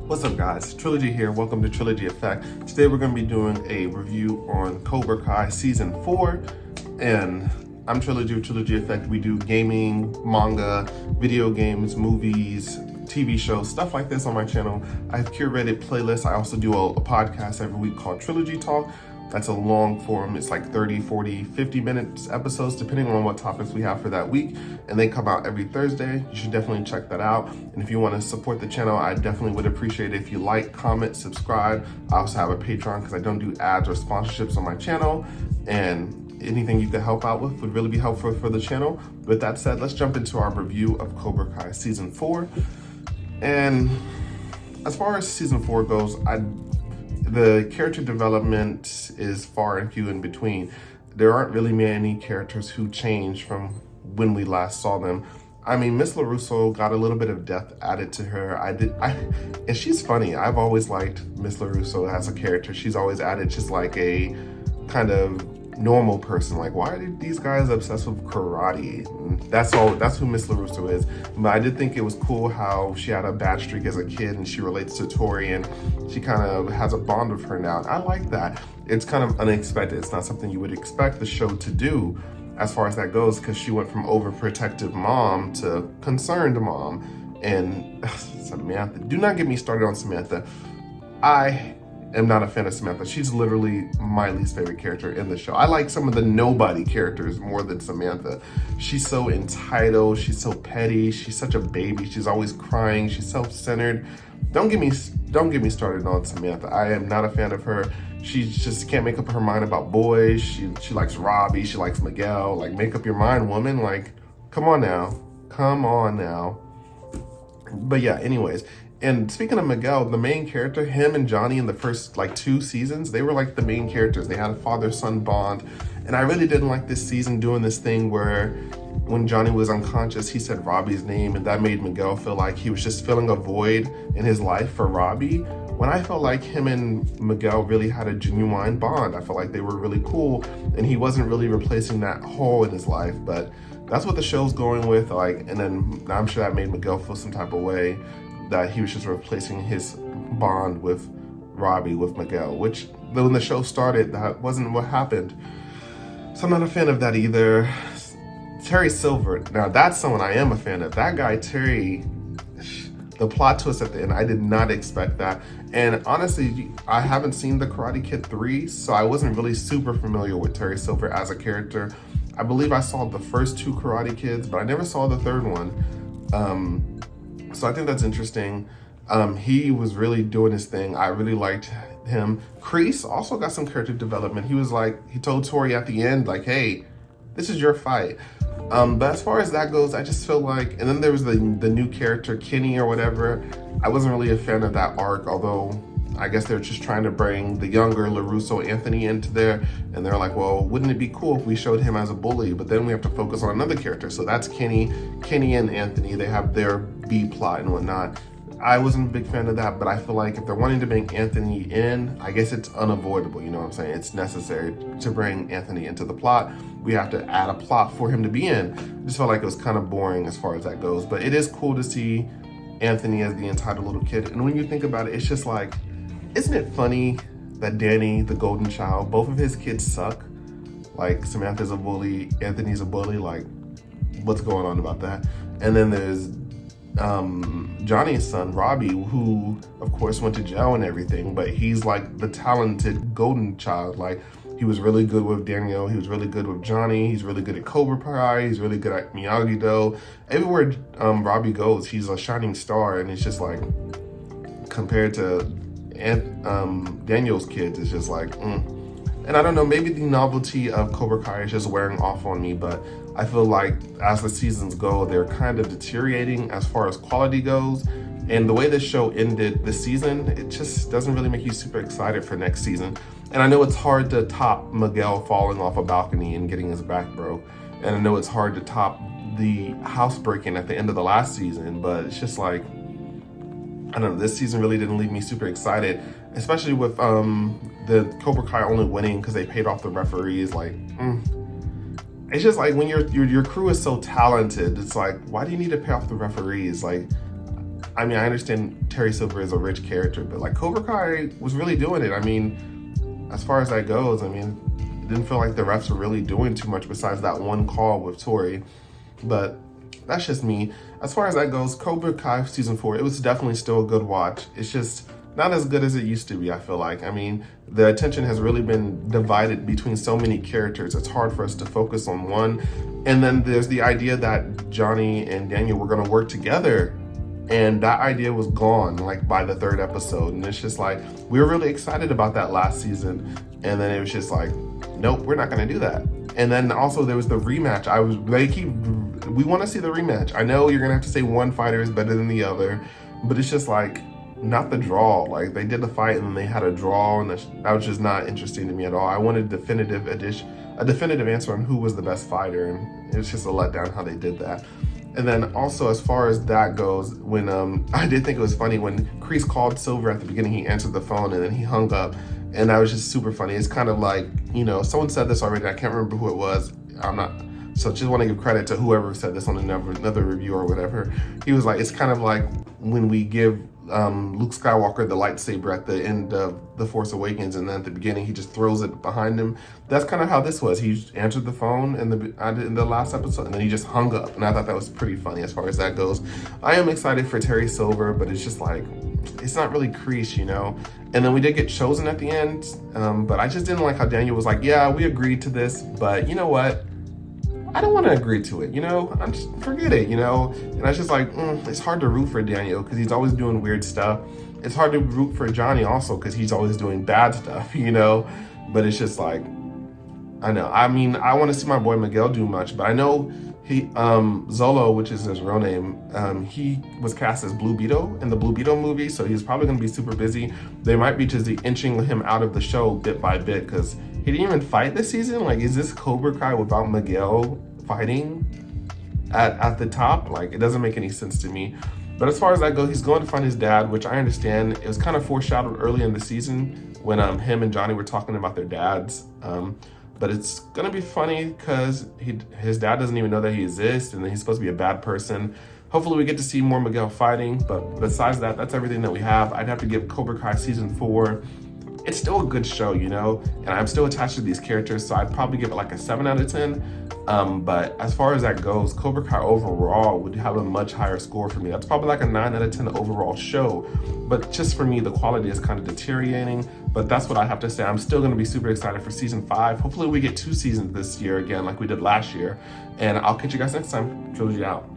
What's up guys, Trilogy here, welcome to Trilogy Effect. Today we're going to be doing a review on Cobra Kai Season 4, and I'm Trilogy of Trilogy Effect. We do gaming, manga, video games, movies, TV shows, stuff like this on my channel. I have curated playlists. I also do a podcast every week called Trilogy Talk. That's a long form. It's like 30, 40, 50 minutes episodes, depending on what topics we have for that week. And they come out every Thursday. You should definitely check that out. And if you want to support the channel, I definitely would appreciate it if you like, comment, subscribe. I also have a Patreon because I don't do ads or sponsorships on my channel. And anything you could help out with would really be helpful for the channel. With that said, let's jump into our review of Cobra Kai Season 4. And as far as Season 4 goes, the character development is far and few in between. There aren't really many characters who changed from when we last saw them. I mean, Miss LaRusso got a little bit of depth added to her. And she's funny. I've always liked Miss LaRusso as a character. She's always added just like a kind of normal person. Like, why are these guys obsessed with karate? And that's who Miss LaRusso is. But I did think it was cool how she had a bad streak as a kid and she relates to Tori and she kind of has a bond with her now. And I like that. It's kind of unexpected. It's not something you would expect the show to do as far as that goes, because she went from overprotective mom to concerned mom. And Samantha, do not get me started on Samantha. I am not a fan of Samantha. She's literally my least favorite character in the show. I like some of the nobody characters more than Samantha. She's so entitled, she's so petty, she's such a baby, she's always crying, she's self-centered. Don't get me started on Samantha. I am not a fan of her. She just can't make up her mind about boys. She likes Robbie, she likes Miguel. Like, make up your mind, woman. Like, come on now. Come on now. But yeah, anyways. And speaking of Miguel, the main character, him and Johnny in the first like 2 seasons, they were like the main characters. They had a father-son bond. And I really didn't like this season doing this thing where when Johnny was unconscious, he said Robbie's name, and that made Miguel feel like he was just filling a void in his life for Robbie. When I felt like him and Miguel really had a genuine bond. I felt like they were really cool, and he wasn't really replacing that hole in his life. But that's what the show's going with. Like, and then I'm sure that made Miguel feel some type of way, that he was just replacing his bond with Robbie, with Miguel, which when the show started, that wasn't what happened. So I'm not a fan of that either. Terry Silver, now that's someone I am a fan of. That guy, Terry, the plot twist at the end, I did not expect that. And honestly, I haven't seen The Karate Kid 3, so I wasn't really super familiar with Terry Silver as a character. I believe I saw the first 2 Karate Kids, but I never saw the third one. So I think that's interesting. He was really doing his thing. I really liked him. Kreese also got some character development. He was like, he told Tori at the end, like, hey, this is your fight. But as far as that goes, I just feel like, and then there was the new character, Kenny or whatever. I wasn't really a fan of that arc, although I guess they're just trying to bring the younger LaRusso Anthony into there. And they're like, well, wouldn't it be cool if we showed him as a bully? But then we have to focus on another character. So that's Kenny and Anthony. They have their B plot and whatnot. I wasn't a big fan of that, but I feel like if they're wanting to bring Anthony in, I guess it's unavoidable, you know what I'm saying? It's necessary to bring Anthony into the plot. We have to add a plot for him to be in. I just felt like it was kind of boring as far as that goes, but it is cool to see Anthony as the entitled little kid. And when you think about it, it's just like, isn't it funny that Danny, the golden child, both of his kids suck? Like, Samantha's a bully, Anthony's a bully, like, what's going on about that? And then there's Johnny's son, Robbie, who of course went to jail and everything, but he's like the talented golden child. Like, he was really good with Daniel, he was really good with Johnny, he's really good at Cobra Kai, he's really good at Miyagi-Do. Everywhere Robbie goes, he's a shining star, and it's just like, compared to Daniel's kids, it's just like, And I don't know, maybe the novelty of Cobra Kai is just wearing off on me, but I feel like as the seasons go, they're kind of deteriorating as far as quality goes. And the way this show ended this season, it just doesn't really make you super excited for next season. And I know it's hard to top Miguel falling off a balcony and getting his back broke. And I know it's hard to top the housebreaking at the end of the last season, but it's just like, I don't know, this season really didn't leave me super excited, especially with the Cobra Kai only winning because they paid off the referees. Like, it's just like, when your crew is so talented, it's like, why do you need to pay off the referees? Like, I mean, I understand Terry Silver is a rich character, but like Cobra Kai was really doing it. I mean, as far as that goes, I mean, it didn't feel like the refs were really doing too much besides that one call with Tori, but that's just me. As far as that goes, Cobra Kai season 4, it was definitely still a good watch. It's just not as good as it used to be, I feel like. I mean, the attention has really been divided between so many characters. It's hard for us to focus on one. And then there's the idea that Johnny and Daniel were gonna work together. And that idea was gone like by the 3rd episode. And it's just like, we were really excited about that last season. And then it was just like, nope, we're not gonna do that. And then also there was the rematch. We wanna see the rematch. I know you're gonna have to say one fighter is better than the other, but it's just like, not the draw. Like they did the fight and then they had a draw, and that was just not interesting to me at all. I wanted a definitive answer on who was the best fighter, and it was just a letdown how they did that. And then also as far as that goes, when I did think it was funny when Kreese called Silver at the beginning, he answered the phone and then he hung up, and that was just super funny. It's kind of like, you know, someone said this already, I can't remember who it was. So just want to give credit to whoever said this on another review or whatever. He was like, it's kind of like when we give Luke Skywalker the lightsaber at the end of The Force Awakens, and then at the beginning he just throws it behind him. That's kind of how this was. He answered the phone in the last episode, and then he just hung up, and I thought that was pretty funny as far as that goes. I am excited for Terry Silver, but it's just like, it's not really Kreese, you know? And then we did get chosen at the end, but I just didn't like how Daniel was like, yeah, we agreed to this, but you know what? I don't want to agree to it, you know? Forget it, you know? And I was just like, it's hard to root for Daniel because he's always doing weird stuff. It's hard to root for Johnny also because he's always doing bad stuff, you know? But it's just like, I know. I mean, I want to see my boy Miguel do much, but I know Zolo, which is his real name, he was cast as Blue Beetle in the Blue Beetle movie, so he's probably going to be super busy. They might be just inching him out of the show bit by bit because he didn't even fight this season. Like, is this Cobra Kai without Miguel fighting at the top? Like, it doesn't make any sense to me. But as far as that goes, he's going to find his dad, which I understand. It was kind of foreshadowed early in the season when him and Johnny were talking about their dads. But it's gonna be funny because his dad doesn't even know that he exists, and then he's supposed to be a bad person. Hopefully we get to see more Miguel fighting, but besides that, that's everything that we have. I'd have to give Cobra Kai season 4. It's still a good show, you know, and I'm still attached to these characters, so I'd probably give it like a 7 out of 10. But as far as that goes, Cobra Kai overall would have a much higher score for me. That's probably like a 9 out of 10 overall show. But just for me, the quality is kind of deteriorating. But that's what I have to say. I'm still going to be super excited for season 5. Hopefully we get 2 seasons this year again, like we did last year. And I'll catch you guys next time. Trilogy out.